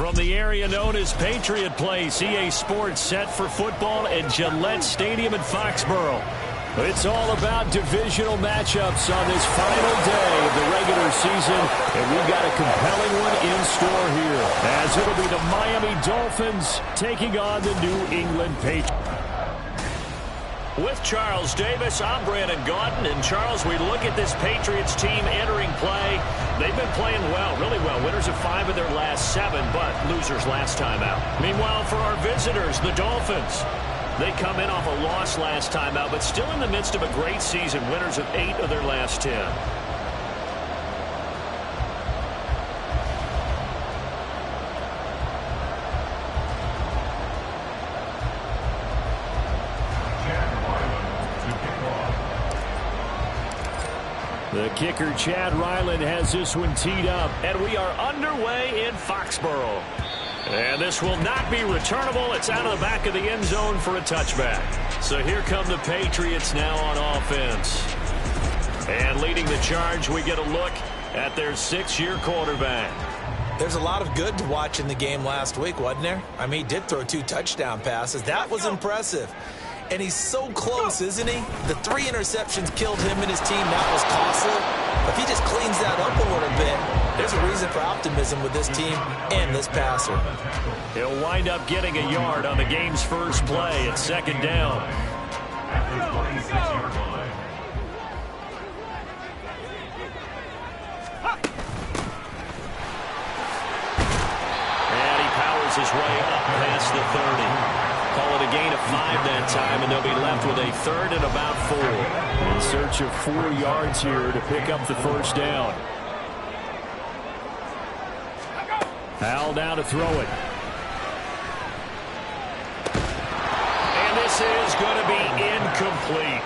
From the area known as Patriot Place, EA Sports set for football at Gillette Stadium in Foxborough. It's all about divisional matchups on this final day of the regular season, and we've got a compelling one in store here, as it'll be the Miami Dolphins taking on the New England Patriots. With Charles Davis, I'm Brandon Gaudin. And Charles, we look at this Patriots team entering play. They've been playing well, really well. Winners of 5 of their last 7, but losers last time out. Meanwhile, for our visitors, the Dolphins, they come in off a loss last time out, but still in the midst of a great season. Winners of 8 of their last 10. The kicker, Chad Ryland, has this one teed up. And we are underway in Foxborough. And this will not be returnable. It's out of the back of the end zone for a touchback. So here come the Patriots now on offense. And leading the charge, we get a look at their 6-year quarterback. There's a lot of good to watch in the game last week, wasn't there? I mean, he did throw 2 touchdown passes. That was impressive. And he's so close, isn't he? The 3 interceptions killed him and his team. That was costly. If he just cleans that up a little bit, there's a reason for optimism with this team and this passer. He'll wind up getting a yard on the game's first play at 2nd down. And he powers his way up past the 30. Call it a gain of 5 that time, and they'll be left with a 3rd and about 4. In search of 4 yards here to pick up the first down. Howell now to throw it. And this is going to be incomplete.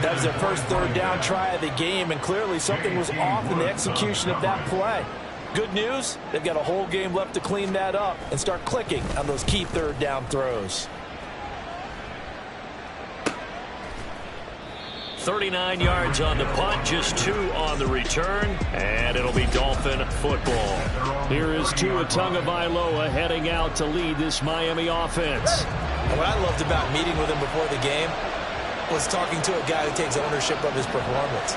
That was their first 3rd down try of the game, and clearly something was off in the execution of that play. Good news, they've got a whole game left to clean that up and start clicking on those key 3rd down throws. 39 yards on the punt, just 2 on the return, and it'll be Dolphin football. Here is Tua Tagovailoa heading out to lead this Miami offense. And what I loved about meeting with him before the game was talking to a guy who takes ownership of his performance.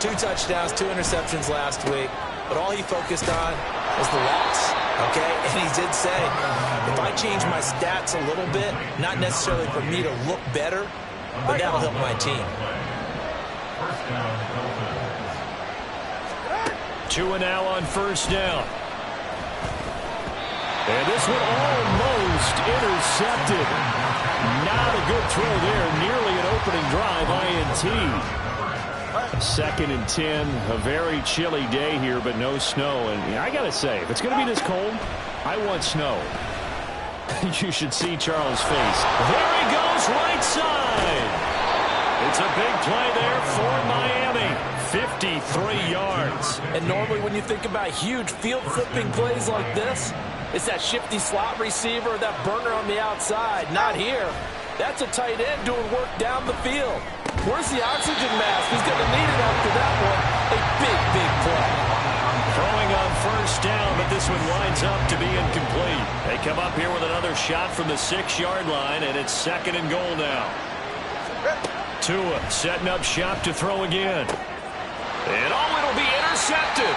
2 touchdowns, 2 interceptions last week. But all he focused on was the loss, okay? And he did say, if I change my stats a little bit, not necessarily for me to look better, but that'll help my team. Tua now on 1st down. And this one almost intercepted. Not a good throw there. Nearly an opening drive, INT. 2nd and 10, a very chilly day here, but no snow. And I got to say, if it's going to be this cold, I want snow. You should see Charles' face. There he goes, right side. It's a big play there for Miami. 53 yards. And normally when you think about huge field-flipping plays like this, it's that shifty slot receiver, that burner on the outside. Not here. That's a tight end doing work down the field. Where's the oxygen mask? He's going to need it after that one. A big, big play. Throwing on 1st down, but this one winds up to be incomplete. They come up here with another shot from the 6-yard line, and it's 2nd and goal now. Tua setting up shop to throw again. And it'll be intercepted.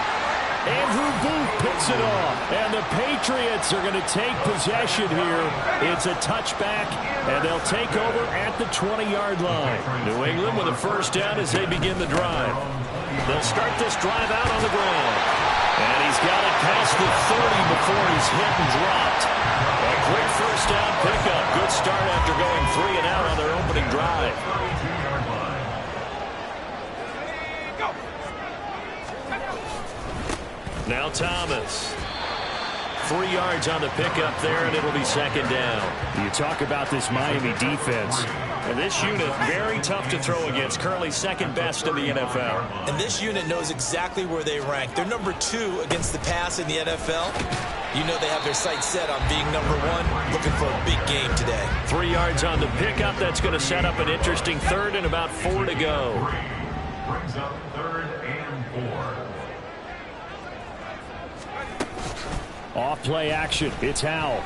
Andrew Booth picks it off, and the Patriots are going to take possession here. It's a touchback, and they'll take over at the 20-yard line. New England with a 1st down as they begin the drive. They'll start this drive out on the ground. And he's got it past the 30 before he's hit and dropped. A quick 1st down pickup. Good start after going 3 and out on their opening drive. Now Thomas. 3 yards on the pickup there, and it'll be 2nd down. You talk about this Miami defense. And this unit, very tough to throw against. Currently 2nd best in the NFL. And this unit knows exactly where they rank. They're number 2 against the pass in the NFL. You know they have their sights set on being number 1, looking for a big game today. 3 yards on the pickup. That's going to set up an interesting 3rd and about 4 to go. Brings up 3rd and 4. Off play action. It's Howell.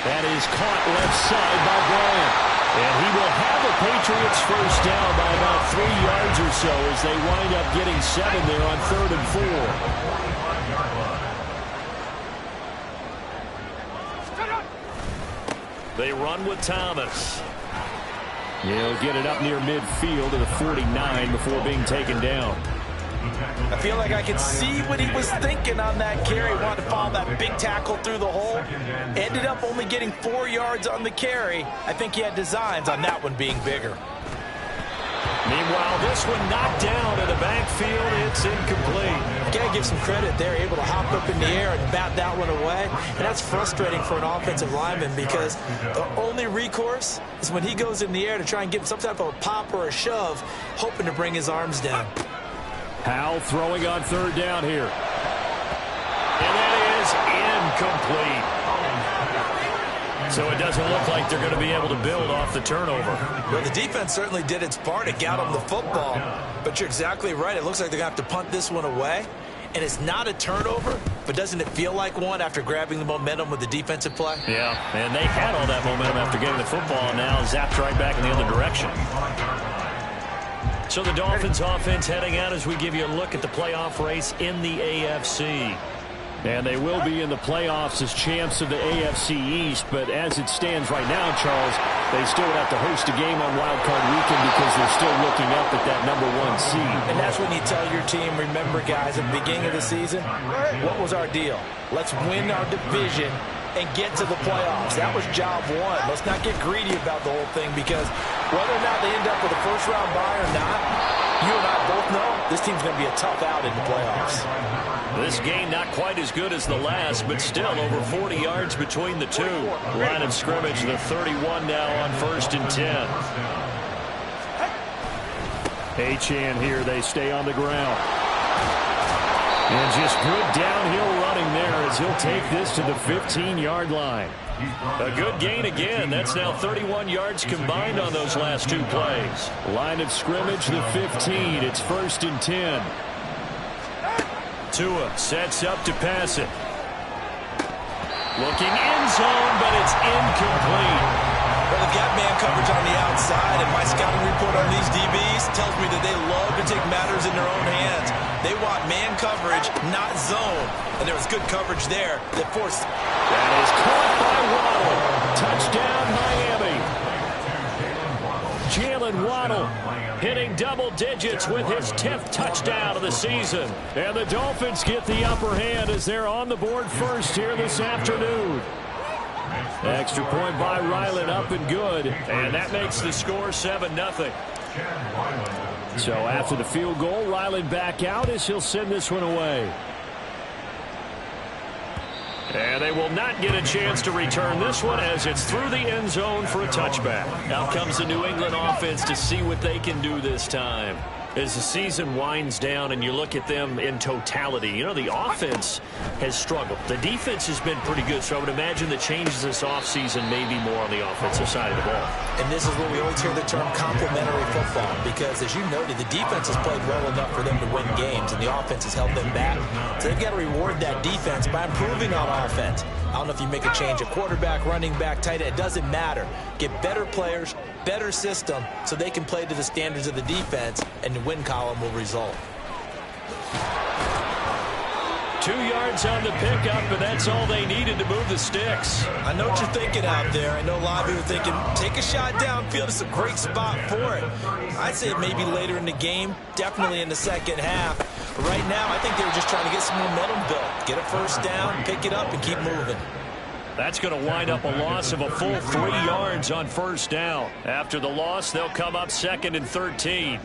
That is caught left side by Bryant. And he will have a Patriots first down by about 3 yards or so as they wind up getting 7 there on 3rd and 4. They run with Thomas. He'll get it up near midfield to the 49 before being taken down. I feel like I can see what he was thinking on that carry. Wanted to follow that big tackle through the hole. Ended up only getting 4 yards on the carry. I think he had designs on that one being bigger. Meanwhile, this one knocked down in the backfield. It's incomplete. Gotta give some credit there. Able to hop up in the air and bat that one away. And that's frustrating for an offensive lineman because the only recourse is when he goes in the air to try and get some type of a pop or a shove, hoping to bring his arms down. Howell throwing on 3rd down here. And that is incomplete. So it doesn't look like they're going to be able to build off the turnover. Well, the defense certainly did its part. It got them the football. But you're exactly right. It looks like they're going to have to punt this one away. And it's not a turnover, but doesn't it feel like one after grabbing the momentum with the defensive play? Yeah, and they had all that momentum after getting the football, and now zapped right back in the other direction. So the Dolphins offense heading out as we give you a look at the playoff race in the AFC. And they will be in the playoffs as champs of the AFC East, but as it stands right now, Charles, they still would have to host a game on Wild Card Weekend because they're still looking up at that #1 seed. And that's when you tell your team, remember, guys, at the beginning of the season, what was our deal? Let's win our division and get to the playoffs. That was job one. Let's not get greedy about the whole thing because whether or not they end up with a first-round bye or not, you and I both know this team's going to be a tough out in the playoffs. This game not quite as good as the last, but still over 40 yards between the two. Line of scrimmage, the 31 now on 1st and 10. Achane here, they stay on the ground. And just good downhill running there as he'll take this to the 15-yard line. A good gain again. That's now 31 yards combined on those last 2 plays. Line of scrimmage, the 15. It's 1st and 10. Tua sets up to pass it. Looking end zone, but it's incomplete. Well, they've got man coverage on the outside, and my scouting report on these DBs tells me that they love to take matters in their own hands. They want man coverage, not zone. And there was good coverage there that forced. That is caught by Waddle. Touchdown, Miami. Jalen Waddle hitting double digits with his 10th touchdown of the season. And the Dolphins get the upper hand as they're on the board first here this afternoon. Extra point by Ryland, up and good. And that makes the score 7-0. So after the field goal, Ryland back out as he'll send this one away. And they will not get a chance to return this one as it's through the end zone for a touchback. Out comes the New England offense to see what they can do this time. As the season winds down and you look at them in totality, you know, the offense has struggled. The defense has been pretty good, so I would imagine the changes this offseason may be more on the offensive side of the ball. And this is where we always hear the term complementary football because, as you noted, the defense has played well enough for them to win games, and the offense has held them back. So they've got to reward that defense by improving on offense. I don't know if you make a change at quarterback, running back, tight end. It doesn't matter. Get better players, better system, so they can play to the standards of the defense, and the win column will result. 2 yards on the pickup, and that's all they needed to move the sticks. I know what you're thinking out there. I know a lot of you are thinking, take a shot downfield. It's a great spot for it. I'd say maybe later in the game, definitely in the second half. But right now, I think they were just trying to get some momentum built. Get a first down, pick it up, and keep moving. That's going to wind up a loss of a full 3 yards on first down. After the loss, they'll come up 2nd and 13.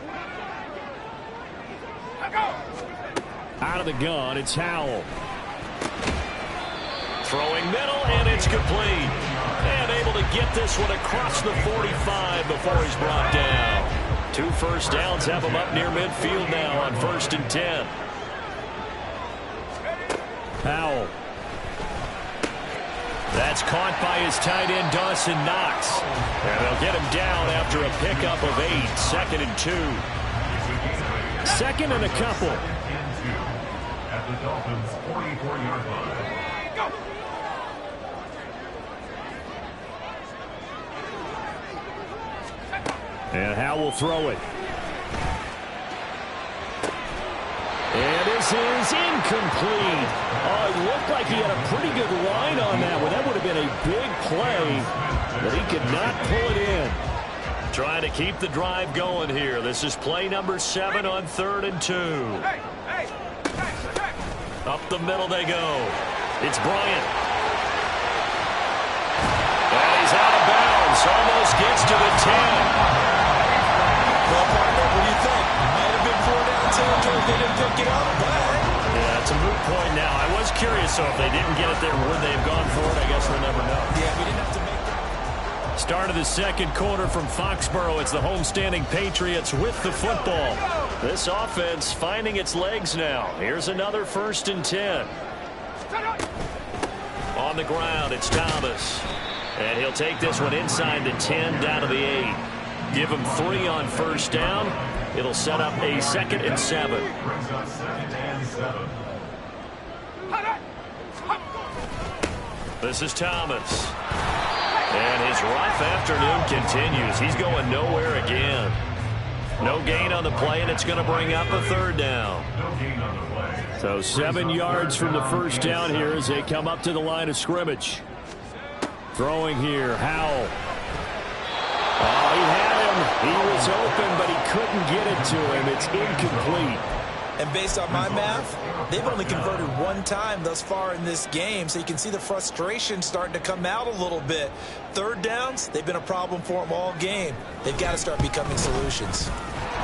Out of the gun, it's Howell. Throwing middle, and it's complete. And able to get this one across the 45 before he's brought down. 2 first downs have him up near midfield now on 1st and 10. Howell. That's caught by his tight end, Dawson Knox. And they'll get him down after a pickup of 8. 2nd and 2. 2nd and a couple. at the Dolphins' 44-yard line. Go! And Howe will throw it. And this is incomplete. Oh, it looked like he had a pretty good line on that one. That would have been a big play, but he could not pull it in. Trying to keep the drive going here. This is play number 7 on 3rd and 2. Up the middle they go. It's Bryant. And he's out of bounds. Almost gets to the 10. Well, partner, what do you think? Might have been 4-down territory if they didn't pick it up, but... Yeah, it's a moot point now. I was curious, so if they didn't get it there, would they have gone for it? I guess we'll never know. Yeah, we didn't have to make that. Start of the second quarter from Foxborough. It's the homestanding Patriots with the football. This offense finding its legs now. Here's another 1st and 10. On the ground, it's Thomas. And he'll take this one inside the 10, down to the 8. Give him 3 on 1st down. It'll set up a 2nd and 7. This is Thomas. And his rough afternoon continues. He's going nowhere again. No gain on the play, and it's going to bring up a 3rd down. So 7 yards from the 1st down here as they come up to the line of scrimmage. Throwing here, Howell. Oh, he had him. He was open, but he couldn't get it to him. It's incomplete. And based on my math, they've only converted 1 time thus far in this game, so you can see the frustration starting to come out a little bit. 3rd downs, they've been a problem for them all game. They've got to start becoming solutions.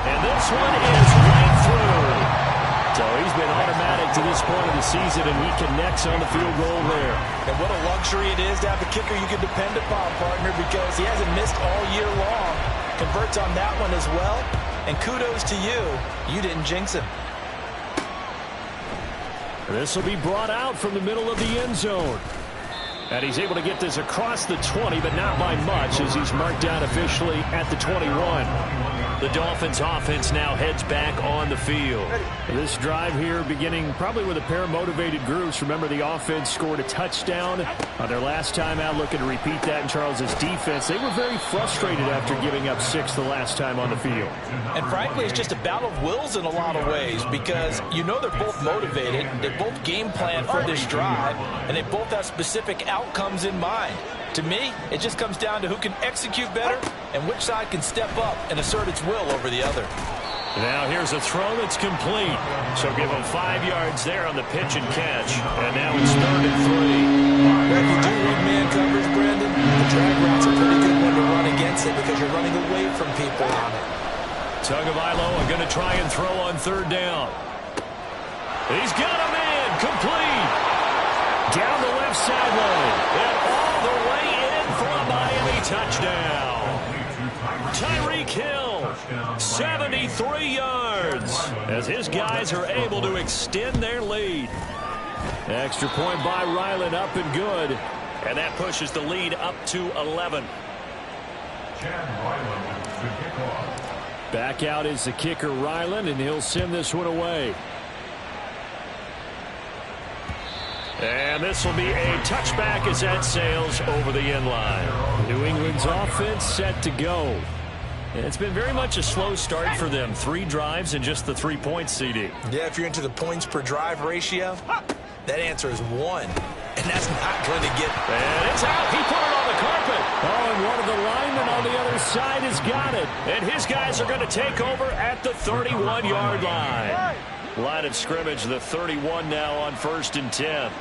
And this one is right through. So he's been automatic to this point of the season, and he connects on the field goal there. And what a luxury it is to have a kicker you can depend upon, partner, because he hasn't missed all year long. Converts on that one as well. And kudos to you. You didn't jinx him. This will be brought out from the middle of the end zone. And he's able to get this across the 20, but not by much, as he's marked down officially at the 21. The Dolphins offense now heads back on the field. This drive here beginning probably with a pair of motivated groups. Remember, the offense scored a touchdown on their last time out, looking to repeat that in Charles's defense. They were very frustrated after giving up 6 the last time on the field. And frankly, it's just a battle of wills in a lot of ways, because you know they're both motivated, they both game plan for this drive, and they both have specific outcomes in mind. To me, it just comes down to who can execute better and which side can step up and assert its will over the other. Now here's a throw that's complete. So give him 5 yards there on the pitch and catch. And now it's 3rd and 3. If you do read man coverage, Brandon, the drag route's a pretty good one to run against it because you're running away from people on it. Tagovailoa going to try and throw on 3rd down. He's got a man complete. Down the left sideline. And all the way in for a Miami touchdown. Tyreek Hill, 73 yards, as his guys are able to extend their lead. Extra point by Ryland, up and good. And that pushes the lead up to 11. Back out is the kicker, Ryland, and he'll send this one away. And this will be a touchback as that sails over the end line. New England's offense set to go. And it's been very much a slow start for them. 3 drives and just the 3 points, CD. Yeah, if you're into the points per drive ratio, that answer is 1. And that's not going to get... And it's out. He put it on the carpet. Oh, and one of the linemen on the other side has got it. And his guys are going to take over at the 31-yard line. Line of scrimmage, the 31 now on 1st and 10.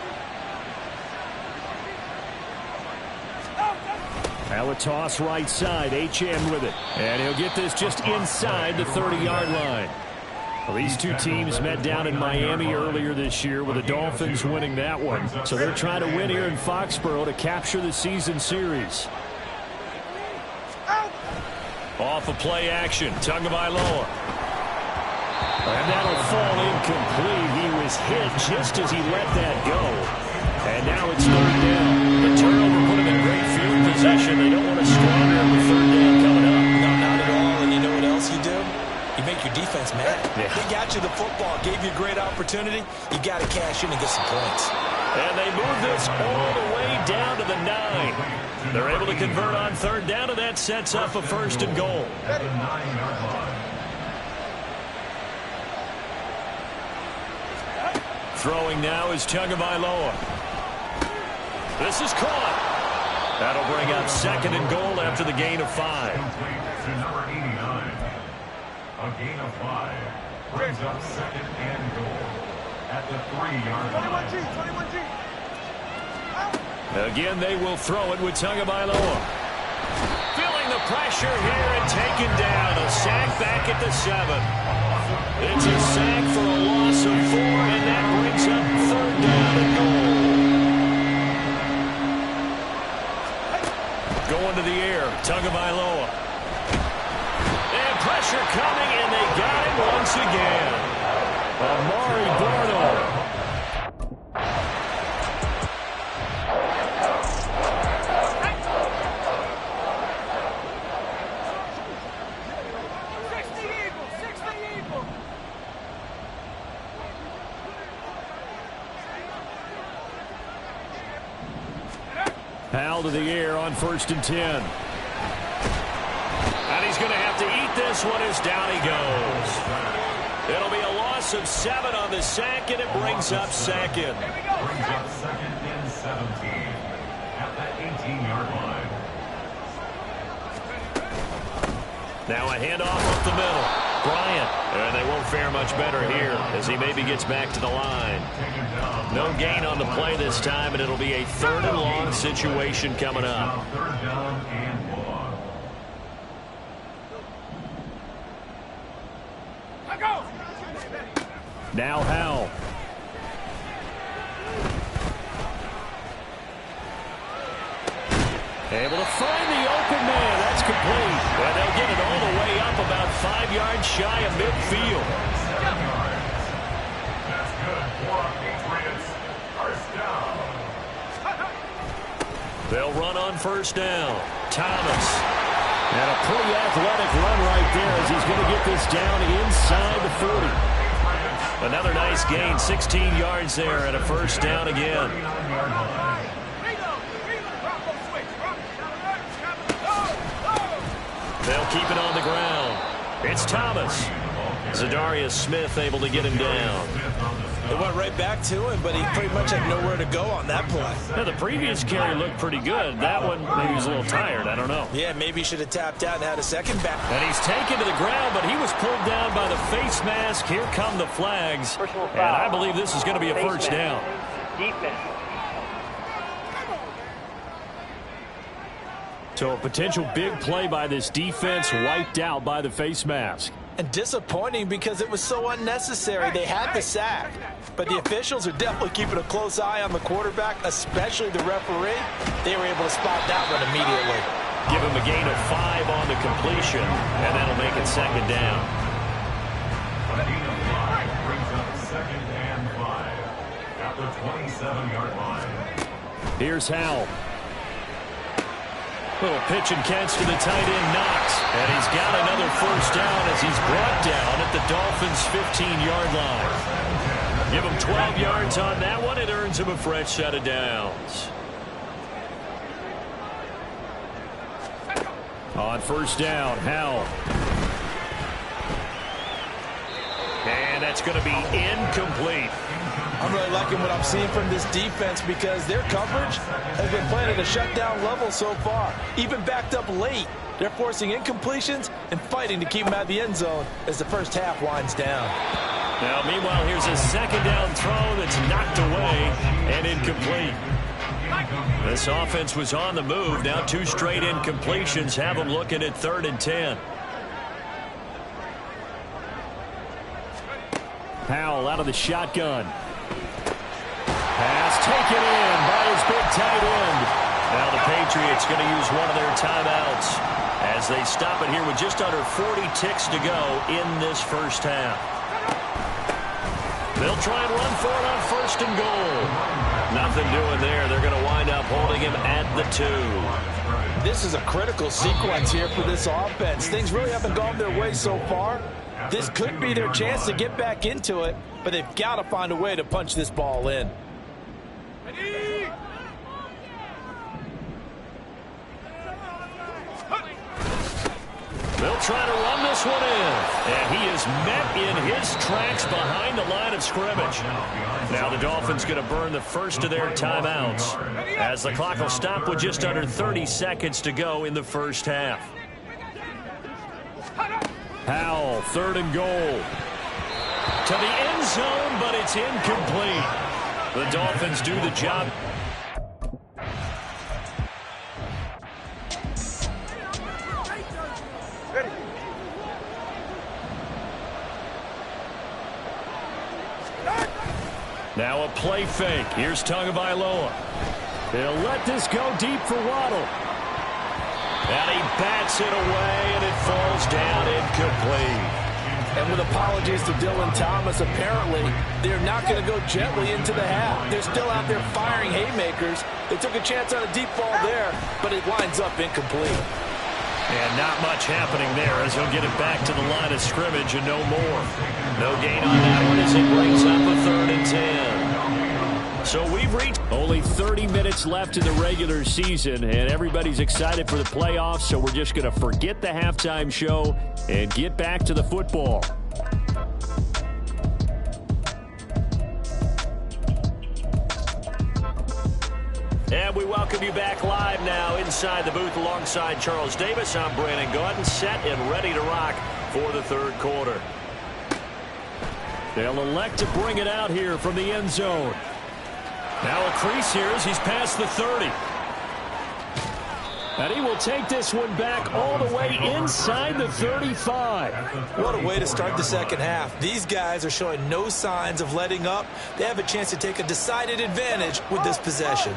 Now a toss right side, HM with it. And he'll get this just inside the 30-yard line. Well, these two teams met down in Miami earlier this year with the Dolphins winning that one. So they're trying to win here in Foxborough to capture the season series. Off of play action, Tagovailoa. And that'll fall incomplete. He was hit just as he let that go. And now it's 3rd down. The turnover put him in great field position. They don't want to squander the 3rd down coming up. No, not at all. And you know what else you do? You make make your defense mad. Yeah. They got you the football, gave you a great opportunity. You got to cash in and get some points. And they move this all the way down to the 9. They're able to convert on third down, and that sets up a first and goal. At the 9-yard line. Throwing now is Tagovailoa. This is caught. That'll bring up second and goal after the gain of 5. To number 89. A gain of 5. Brings up second and goal at the 3-yard line. 21G. Again, they will throw it with Tagovailoa. Feeling the pressure here and taken down. A sack back at the 7. It's a sack for a loss of 4, and that brings up third down and goal. Going to the air, Tagovailoa. And pressure coming, and they got him once again. Amari Barno. Powell to the air on 1st and 10. And he's going to have to eat this one as down he goes. It'll be a loss of 7 on the sack, and it brings up second. Brings up second and 17 at the 18-yard line. Now a handoff up the middle. Bryant. And they won't fare much better here as he maybe gets back to the line. No gain on the play this time, and it'll be a 3rd and long situation coming up. Third down and long. Now Howell. Able to find the open man. That's complete. And they'll get it all the way up about 5 yards shy of midfield. 7 yards. That's good for Patriots. First down. They'll run on first down. Thomas. And a pretty athletic run right there as he's going to get this down inside the 40. Another nice gain, 16 yards there, and a first down again. They'll keep it on the ground. It's Thomas. Zadarius Smith able to get him down. They went right back to him, but he pretty much had nowhere to go on that play. Now, the previous carry looked pretty good. That one, maybe he was a little tired. I don't know. Yeah, maybe he should have tapped out and had a second back. And he's taken to the ground, but he was pulled down by the face mask. Here come the flags. And I believe this is going to be a first down. So a potential big play by this defense wiped out by the face mask. And disappointing because it was so unnecessary. They had the sack. But the officials are definitely keeping a close eye on the quarterback, especially the referee. They were able to spot that one immediately. Give him a gain of 5 on the completion, and that'll make it second down. A gain of 5 brings up second and 5 at the 27-yard line. Here's Howell. Little pitch and catch to the tight end, Knox. And he's got another first down as he's brought down at the Dolphins' 15-yard line. Give him 12 yards on that one. It earns him a fresh set of downs. On first down, Howell. And that's going to be incomplete. I'm really liking what I'm seeing from this defense because their coverage has been playing at a shutdown level so far. Even backed up late, they're forcing incompletions and fighting to keep them out of the end zone as the first half winds down. Now, meanwhile, here's a second down throw that's knocked away and incomplete. This offense was on the move. Now 2 straight incompletions have them looking at 3rd and 10. Powell out of the shotgun. Pass taken in by his big tight end. Now the Patriots going to use one of their timeouts as they stop it here with just under 40 ticks to go in this first half. They'll try and run for it on 1st and goal. Nothing doing there. They're going to wind up holding him at the 2. This is a critical sequence here for this offense. Things really haven't gone their way so far. This could be their chance to get back into it, but they've got to find a way to punch this ball in. They'll try to run this one in. And he is met in his tracks behind the line of scrimmage. Now the Dolphins going to burn the first of their timeouts as the clock will stop with just under 30 seconds to go in the first half. Howell, 3rd and goal. To the end zone, but it's incomplete. The Dolphins do the job. Now a play fake. Here's Tagovailoa. They'll let this go deep for Waddle. And he bats it away, and it falls down incomplete. And with apologies to Dylan Thomas, apparently they're not going to go gently into the half. They're still out there firing haymakers. They took a chance on a deep ball there, but it winds up incomplete. And not much happening there as he'll get it back to the line of scrimmage and no more. No gain on that one as it brings up a 3rd and 10. So we've reached only 30 minutes left in the regular season, and everybody's excited for the playoffs, so we're just going to forget the halftime show and get back to the football. And we welcome you back live now inside the booth alongside Charles Davis. I'm Brandon Gaudin, set and ready to rock for the 3rd quarter. They'll elect to bring it out here from the end zone. Now a crease here as he's past the 30. And he will take this one back all the way inside the 35. What a way to start the second half. These guys are showing no signs of letting up. They have a chance to take a decided advantage with this possession.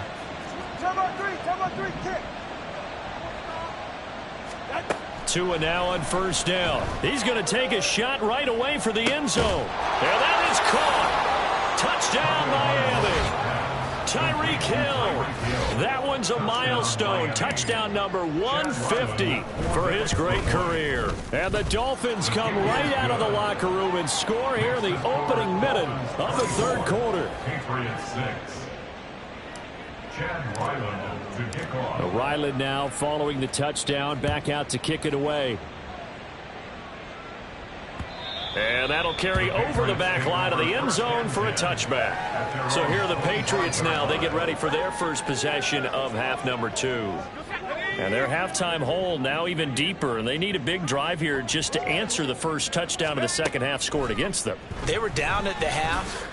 Tua now on 1st down. He's going to take a shot right away for the end zone. And that is caught. Touchdown, Miami. Tyreek Hill. That one's a milestone. Touchdown number 150 for his great career. And the Dolphins come right out of the locker room and score here in the opening minute of the 3rd quarter. Ryland now following the touchdown, back out to kick it away. And that'll carry over the back line of the end zone for a touchback. So here are the Patriots now. They get ready for their first possession of half number 2. And their halftime hole now even deeper, and they need a big drive here just to answer the first touchdown of the second half scored against them. They were down at the half.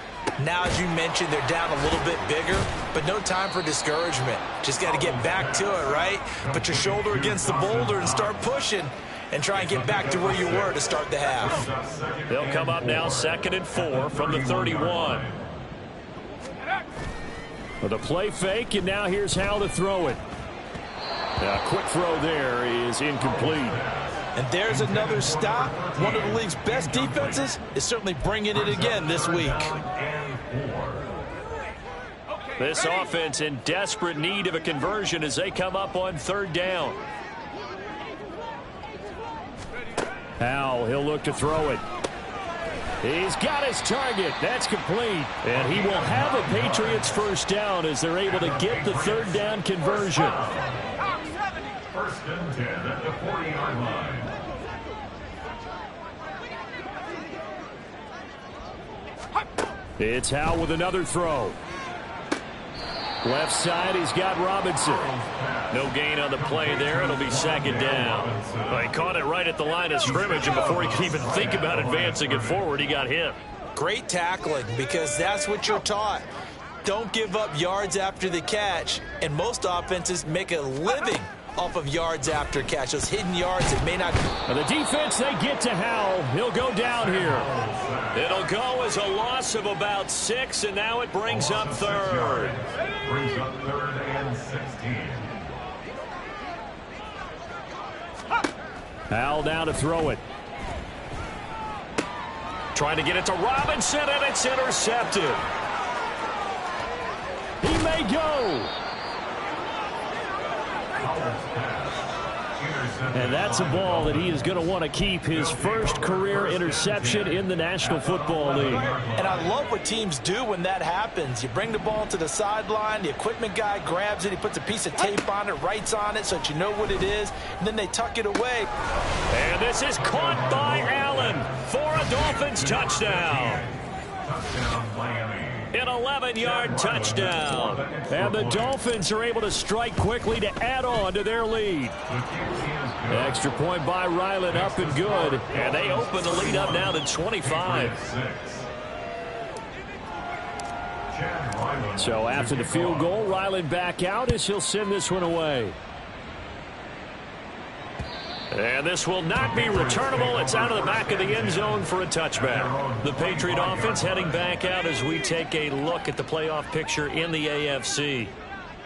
Now, as you mentioned, they're down a little bit bigger, but no time for discouragement. Just got to get back to it, right? Put your shoulder against the boulder and start pushing and try and get back to where you were to start the half. They'll come up now 2nd and 4 from the 31. With a play fake, and now here's how to throw it. A quick throw there is incomplete. And there's another stop. One of the league's best defenses is certainly bringing it again this week. This offense in desperate need of a conversion as they come up on 3rd down. Howell, he'll look to throw it. He's got his target. That's complete. And he will have a Patriots 1st down as they're able to get the 3rd down conversion. 1st and 10 at the 40-yard line. It's Howell with another throw. Left side, he's got Robinson. No gain on the play there. It'll be 2nd down. Well, he caught it right at the line of scrimmage, and before he could even think about advancing it forward, he got hit. Great tackling, because that's what you're taught. Don't give up yards after the catch, and most offenses make a living off of yards after catch. Those hidden yards that may not. And the defense, they get to Howell. He'll go down here. It'll go as a loss of about 6, and now it brings up 3rd. Brings up 3rd and 16. Howell down to throw it. Trying to get it to Robinson, and it's intercepted. He may go. And that's a ball that he is going to want to keep, his first career interception in the National Football League. And I love what teams do when that happens. You bring the ball to the sideline, the equipment guy grabs it, he puts a piece of tape on it, writes on it so that you know what it is, and then they tuck it away. And this is caught by Allen for a Dolphins touchdown. An 11-yard touchdown. And the Dolphins are able to strike quickly to add on to their lead. Extra point by Ryland, up and good. And they open the lead up now to 25. So after the field goal, Ryland back out as he'll send this one away. And this will not be returnable. It's out of the back of the end zone for a touchback. The Patriot offense heading back out as we take a look at the playoff picture in the AFC.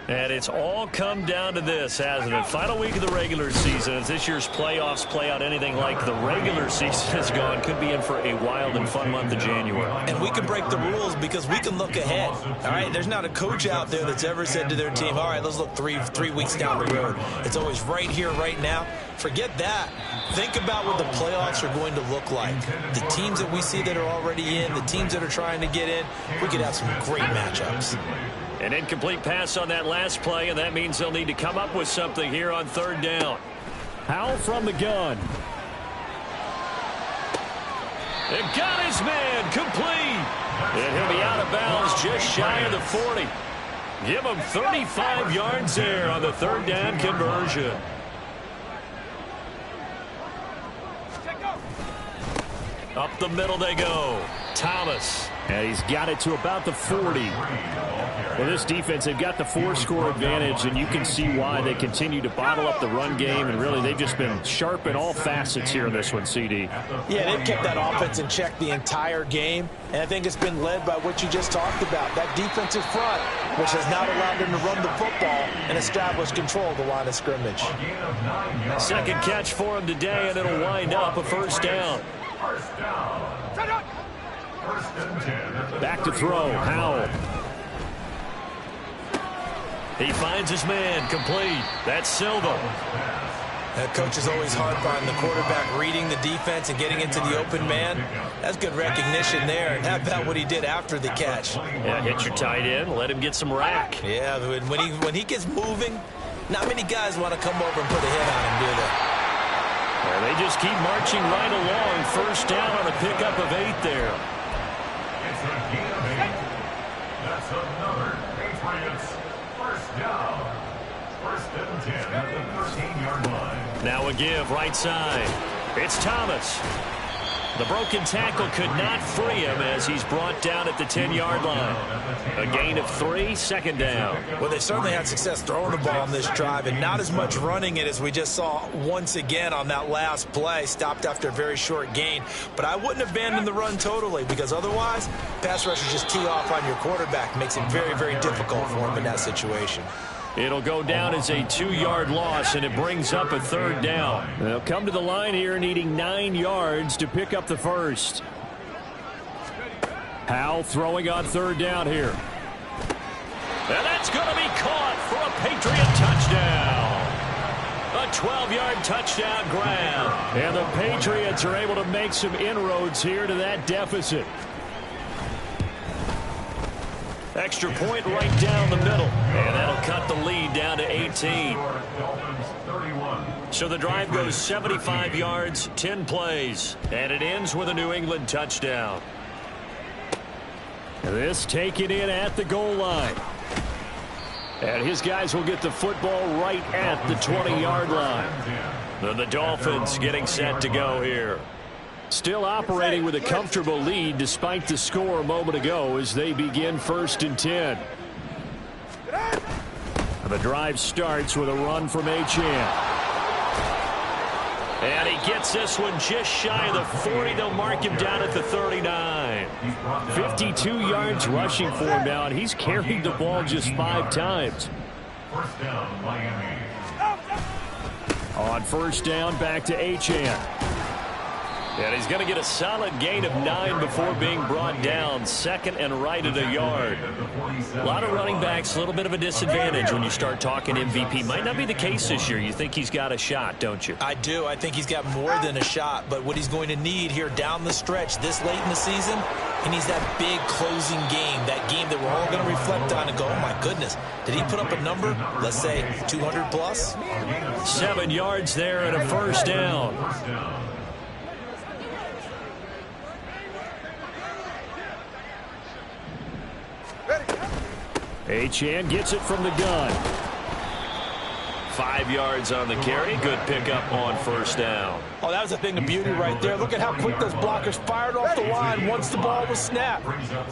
And it's all come down to this, hasn't it? Final week of the regular season. As this year's playoffs play out anything like the regular season has gone, could be in for a wild and fun month of January. And we can break the rules because we can look ahead. All right, there's not a coach out there that's ever said to their team, all right, let's look three weeks down the road. It's always right here, right now. Forget that. Think about what the playoffs are going to look like. The teams that we see that are already in, the teams that are trying to get in, we could have some great matchups. An incomplete pass on that last play, and that means they'll need to come up with something here on third down. Howell from the gun. And got his man complete. And he'll be out of bounds just shy of the 40. Give him 35 yards there on the third down conversion. Up the middle they go. Thomas. And he's got it to about the 40. Well, this defense, they've got the 4-score advantage, and you can see why they continue to bottle up the run game, and really they've just been sharp in all facets here in this one, CD. Yeah, they've kept that offense in check the entire game, and I think it's been led by what you just talked about, that defensive front, which has not allowed them to run the football and establish control of the line of scrimmage. Second catch for him today, and it'll wind up a first down. Back to throw, Howell. He finds his man, complete. That's Silva. That coach is always harp on the quarterback reading the defense and getting into the open man. That's good recognition there. And how about what he did after the catch? Yeah, hit your tight end, let him get some rack. Yeah, when he gets moving, not many guys want to come over and put a hit on him, do they? Well, they just keep marching right along. First down on a pickup of 8 there. It's a gain of 8. That's another Patriots first down. First and 10 at the 13-yard line. Now a give right side. It's Thomas. The broken tackle could not free him as he's brought down at the 10-yard line. A gain of 3, second down. Well, they certainly had success throwing the ball on this drive and not as much running it as we just saw once again on that last play. Stopped after a very short gain. But I wouldn't abandon the run totally because otherwise, pass rushers just tee off on your quarterback. Makes it very, very difficult for him in that situation. It'll go down as a 2-yard loss, and it brings up a third down. They'll come to the line here needing 9 yards to pick up the first. Howell throwing on third down here. And that's going to be caught for a Patriot touchdown. A 12-yard touchdown grab. And the Patriots are able to make some inroads here to that deficit. Extra point right down the middle. And that'll cut the lead down to 18. So the drive goes 75 yards, 10 plays. And it ends with a New England touchdown. This taken in at the goal line. And his guys will get the football right at the 20-yard line. Then the Dolphins getting set to go here. Still operating with a comfortable lead despite the score a moment ago as they begin first and 10. The drive starts with a run from Achane. And he gets this one just shy of the 40. They'll mark him down at the 39. 52 yards rushing for him now, and he's carried the ball just 5 times. First down, Miami. On first down, back to Achane. And he's going to get a solid gain of 9 before being brought down. Second and right at a yard. A lot of running backs, a little bit of a disadvantage when you start talking MVP. Might not be the case this year. You think he's got a shot, don't you? I do. I think he's got more than a shot. But what he's going to need here down the stretch this late in the season, he needs that big closing game, that game that we're all going to reflect on and go, oh, my goodness, did he put up a number, let's say 200 plus? 7 yards there and a first down. Achane gets it from the gun. 5 yards on the carry. Good pickup on first down. Oh, that was a thing of beauty right there. Look at how quick those blockers fired off the line once the ball was snapped.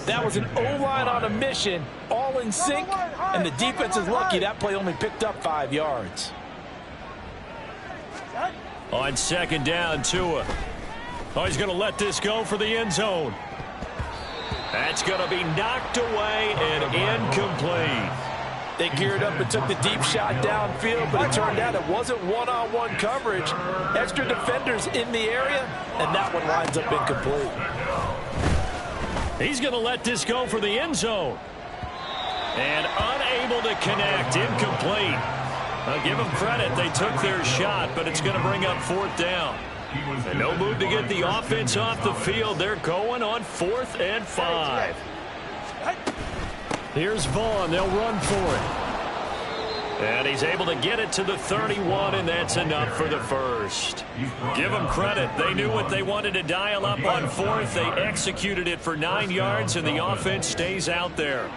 That was an O-line on a mission, all in sync, and the defense is lucky that play only picked up 5 yards. On second down, Tua. Oh, he's going to let this go for the end zone. That's going to be knocked away and incomplete. They geared up and took the deep shot downfield, but it turned out it wasn't one-on-one coverage. Extra defenders in the area, and that one lines up incomplete. He's going to let this go for the end zone. And unable to connect, incomplete. I'll give them credit. They took their shot, but it's going to bring up 4th down. And no move to get the offense off the field. They're going on 4th and 5. Here's Vaughn. They'll run for it. And he's able to get it to the 31, and that's enough for the first. Give them credit. They knew what they wanted to dial up on 4th. They executed it for 9 yards, and the offense stays out there.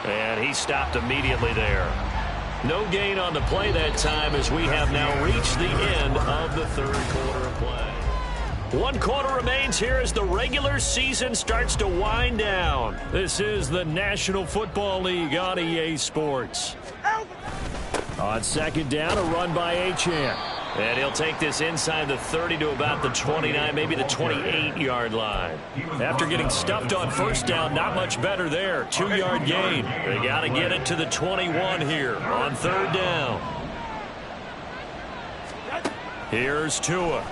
And he stopped immediately there. No gain on the play that time as we have now reached the end of the 3rd quarter of play. 1 quarter remains here as the regular season starts to wind down. This is the National Football League on EA Sports. On second down, a run by Achane. And he'll take this inside the 30 to about the 29, maybe the 28-yard line. After getting stuffed on first down, not much better there. 2-yard gain. They got to get it to the 21 here on 3rd down. Here's Tua.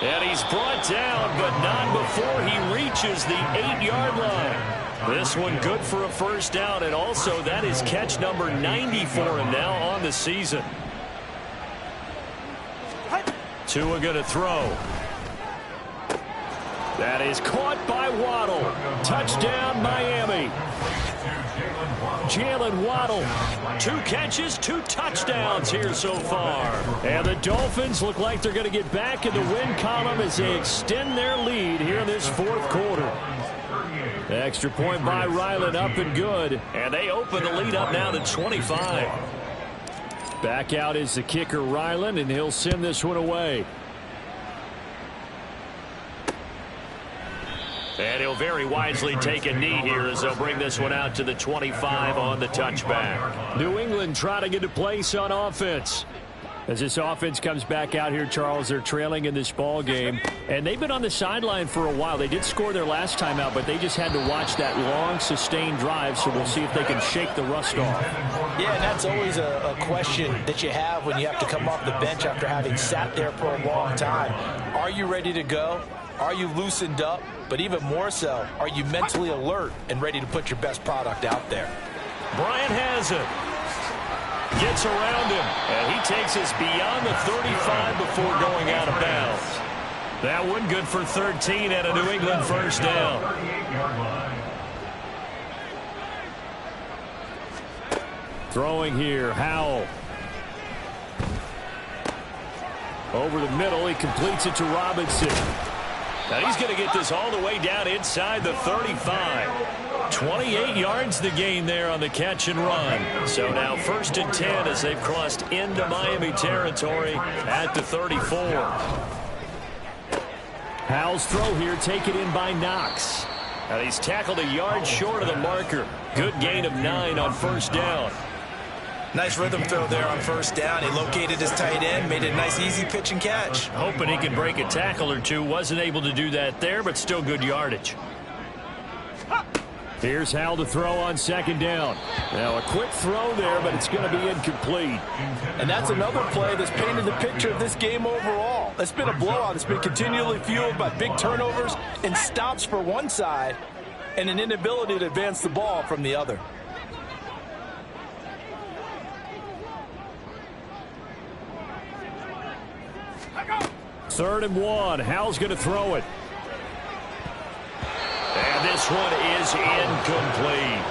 And he's brought down, but not before he reaches the 8-yard line. This one good for a first down, and also that is catch number 90 for him now on the season. Tua going to throw. That is caught by Waddle. Touchdown, Miami. Jalen Waddle. 2 catches, 2 touchdowns here so far. And the Dolphins look like they're going to get back in the win column as they extend their lead here in this 4th quarter. Extra point by Ryland, up and good. And they open the lead up now to 25. Back out is the kicker, Ryland, and he'll send this one away. And he'll very wisely take a knee here as they'll bring this one out to the 25 on the touchback. New England trying to get a place on offense. As this offense comes back out here, Charles, they're trailing in this ball game, and they've been on the sideline for a while. They did score their last time out, but they just had to watch that long, sustained drive, so we'll see if they can shake the rust off. Yeah, and that's always a question that you have when you have to come off the bench after having sat there for a long time. Are you ready to go? Are you loosened up? But even more so, are you mentally alert and ready to put your best product out there? Bryant has it. Gets around him, and he takes us beyond the 35 before going out of bounds. That one good for 13 and a New England first down. Throwing here, Howell. Over the middle, he completes it to Robinson. Now he's going to get this all the way down inside the 35. 28 yards the gain there on the catch and run. So now 1st and 10 as they've crossed into Miami territory at the 34. Howell's throw here taken in by Knox. And he's tackled a yard short of the marker. Good gain of 9 on first down. Nice rhythm throw there on first down. He located his tight end, made it a nice easy pitch and catch. Hoping he can break a tackle or two. Wasn't able to do that there, but still good yardage. Here's Hal to throw on second down. Now a quick throw there, but it's going to be incomplete. And that's another play that's painted the picture of this game overall. It's been a blowout. It's been continually fueled by big turnovers and stops for one side and an inability to advance the ball from the other. Third and 1. Hal's going to throw it. And this one is incomplete.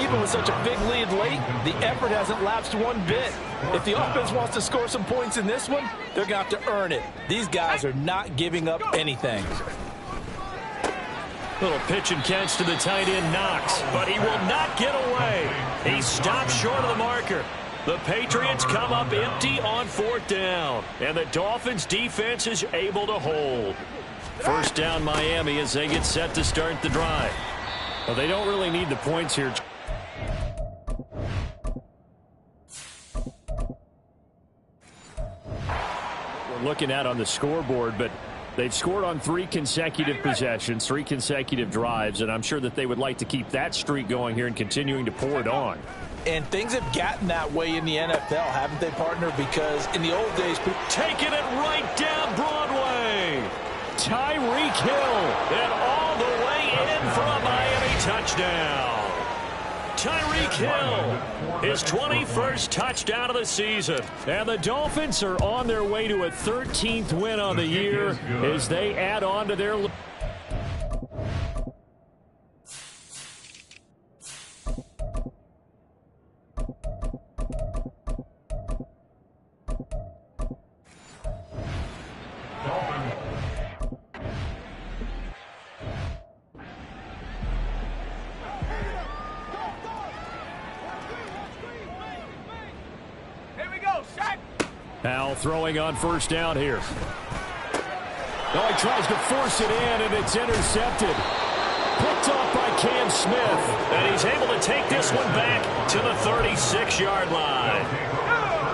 Even with such a big lead late, the effort hasn't lapsed one bit. If the offense wants to score some points in this one, they're going to have to earn it. These guys are not giving up anything. Little pitch and catch to the tight end, Knox, but he will not get away. He stops short of the marker. The Patriots come up empty on fourth down, and the Dolphins defense is able to hold. First down Miami as they get set to start the drive. Well, they don't really need the points here. We're looking at on the scoreboard, but they've scored on 3 consecutive possessions, 3 consecutive drives, and I'm sure that they would like to keep that streak going here and continuing to pour it on. And things have gotten that way in the NFL, haven't they, partner? Because in the old days, taking it right down Broadway. Tyreek Hill, and all the way in for a Miami touchdown. Tyreek Hill, his 21st touchdown of the season. And the Dolphins are on their way to a 13th win on the year as they add on to their... Hal throwing on first down here. Oh, he tries to force it in, and it's intercepted. Picked off by Cam Smith. And he's able to take this one back to the 36-yard line.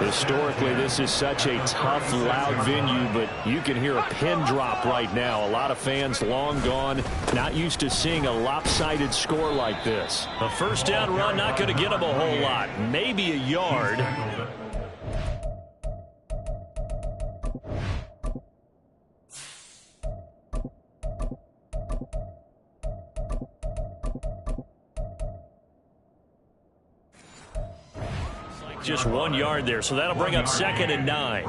Historically, this is such a tough, loud venue, but you can hear a pin drop right now. A lot of fans long gone, not used to seeing a lopsided score like this. A first down run, not going to get them a whole lot. Maybe a yard. Just 1 yard there, so that'll bring up 2nd and 9.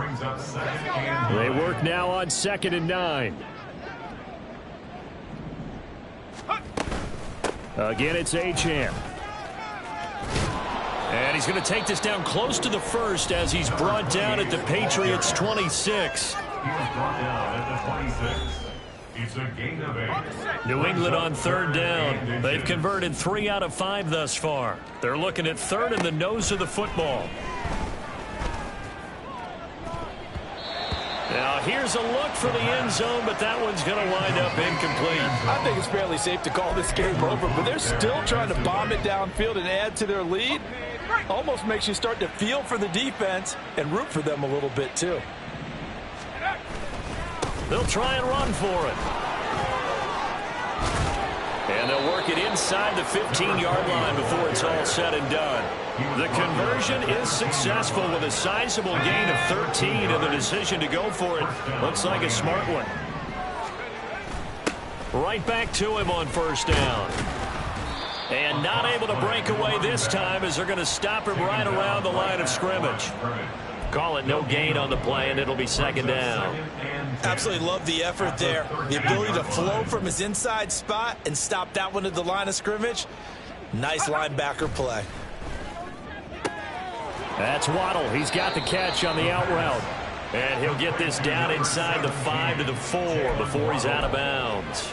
They work now on 2nd and 9. Again, it's Achane. And he's going to take this down close to the first as he's brought down at the Patriots' 26. He was brought down at the 26. It's a gain of 8. New England on third down. They've converted 3 out of 5 thus far. They're looking at third in the nose of the football. Now here's a look for the end zone, but that one's going to wind up incomplete. I think it's fairly safe to call this game over, but they're still trying to bomb it downfield and add to their lead. Almost makes you start to feel for the defense and root for them a little bit too. They'll try and run for it. And they'll work it inside the 15-yard line before it's all said and done. The conversion is successful with a sizable gain of 13, and the decision to go for it looks like a smart one. Right back to him on first down. And not able to break away this time as they're going to stop him right around the line of scrimmage. Call it no gain on the play, and it'll be 2nd down. Absolutely love the effort there. The ability to flow from his inside spot and stop that one at the line of scrimmage. Nice linebacker play. That's Waddle. He's got the catch on the out route. And he'll get this down inside the 5 to the 4 before he's out of bounds.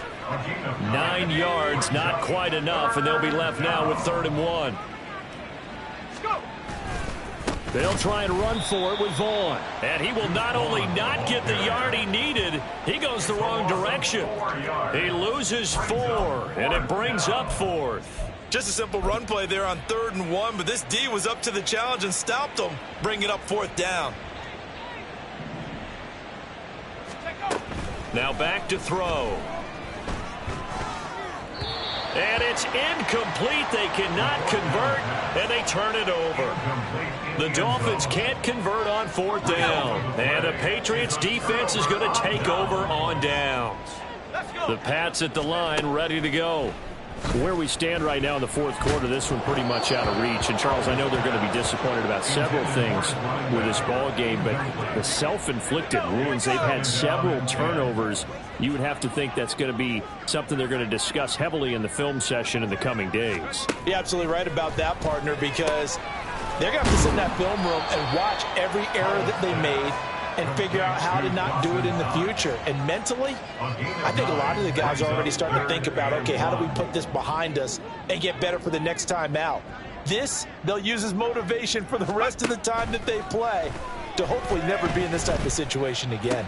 9 yards, not quite enough, and they'll be left now with 3rd and 1. They'll try and run for it with Vaughn. And he will not only not get the yard he needed, he goes the wrong direction. He loses 4, and it brings up 4th. Just a simple run play there on 3rd and 1, but this D was up to the challenge and stopped him, bringing up 4th down. Now back to throw. And it's incomplete. They cannot convert, and they turn it over. The Dolphins can't convert on 4th down. And the Patriots defense is going to take over on downs. The Pats at the line, ready to go. Where we stand right now in the 4th quarter, this one pretty much out of reach. And, Charles, I know they're going to be disappointed about several things with this ball game, but the self-inflicted wounds, they've had several turnovers. You would have to think that's going to be something they're going to discuss heavily in the film session in the coming days. You're absolutely right about that, partner, because they're going to have to sit in that film room and watch every error that they made and figure out how to not do it in the future. And mentally, I think a lot of the guys are already starting to think about, okay, how do we put this behind us and get better for the next time out? This, they'll use as motivation for the rest of the time that they play to hopefully never be in this type of situation again.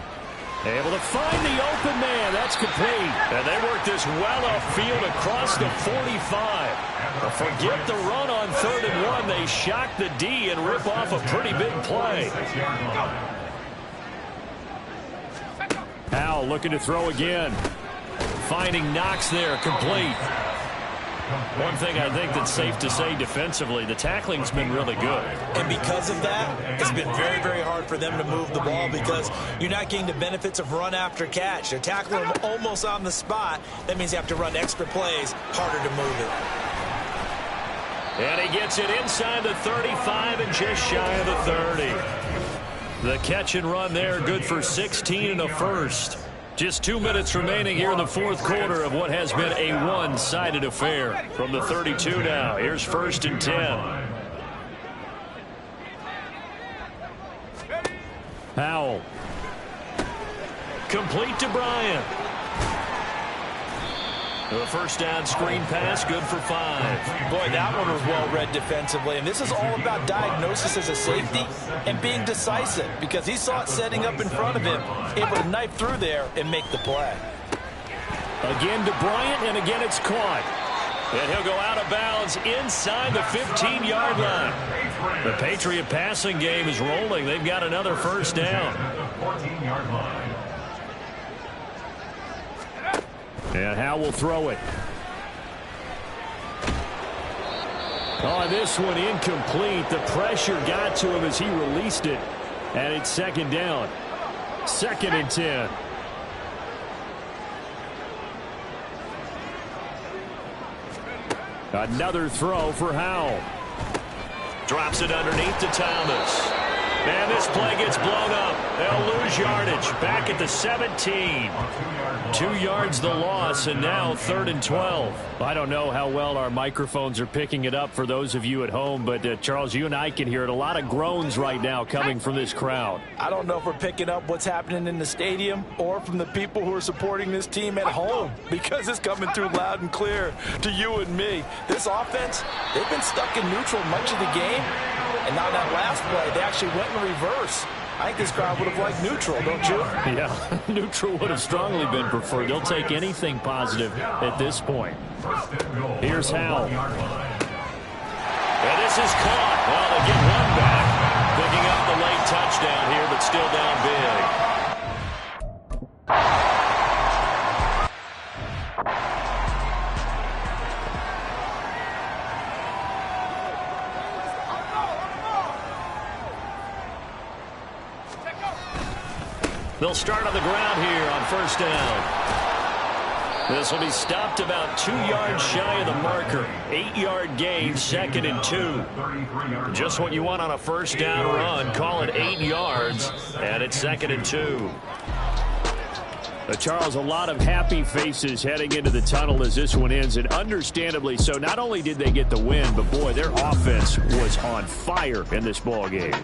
Able to find the open man. That's complete. And they work this well upfield across the 45. Forget the run on 3rd and 1. They shock the D and rip off a pretty big play. Howell looking to throw again. Finding Knox there, complete. One thing I think that's safe to say defensively, the tackling's been really good. And because of that, it's been very, very hard for them to move the ball because you're not getting the benefits of run after catch. They're tackling them almost on the spot. That means you have to run extra plays, harder to move it. And he gets it inside the 35 and just shy of the 30. The catch and run there, good for 16 and a first. Just 2 minutes remaining here in the 4th quarter of what has been a one-sided affair. From the 32 now, here's 1st and 10. Howell. Complete to Bryant. The first down screen pass, good for 5. Boy, that one was well read defensively. And this is all about diagnosis as a safety and being decisive because he saw it setting up in front of him, able to knife through there and make the play. Again to Bryant, and again it's caught. And he'll go out of bounds inside the 15-yard line. The Patriot passing game is rolling. They've got another first down. 14-yard line. And Howell will throw it. Oh, this one incomplete. The pressure got to him as he released it. And it's 2nd down. 2nd and 10. Another throw for Howell. Drops it underneath to Thomas. And this play gets blown up. They'll lose yardage. Back at the 17. 2 yards the loss, and now 3rd and 12. I don't know how well our microphones are picking it up for those of you at home, but Charles, you and I can hear it. A lot of groans right now coming from this crowd. I don't know if we're picking up what's happening in the stadium or from the people who are supporting this team at home because it's coming through loud and clear to you and me. This offense, they've been stuck in neutral much of the game, and now that last play, they actually went in reverse. I think this crowd would have liked neutral, don't you? Yeah, neutral would have strongly been preferred. They'll take anything positive at this point. Here's Howell. And this is caught. Well, they get one back. Picking up the late touchdown here, but still down big. They'll start on the ground here on 1st down. This will be stopped about 2 yards shy of the marker. 8-yard gain, 2nd and 2. Just what you want on a 1st down run. Call it 8 yards, and it's 2nd and 2. Charles, a lot of happy faces heading into the tunnel as this one ends, and understandably so. Not only did they get the win, but boy, their offense was on fire in this ball game.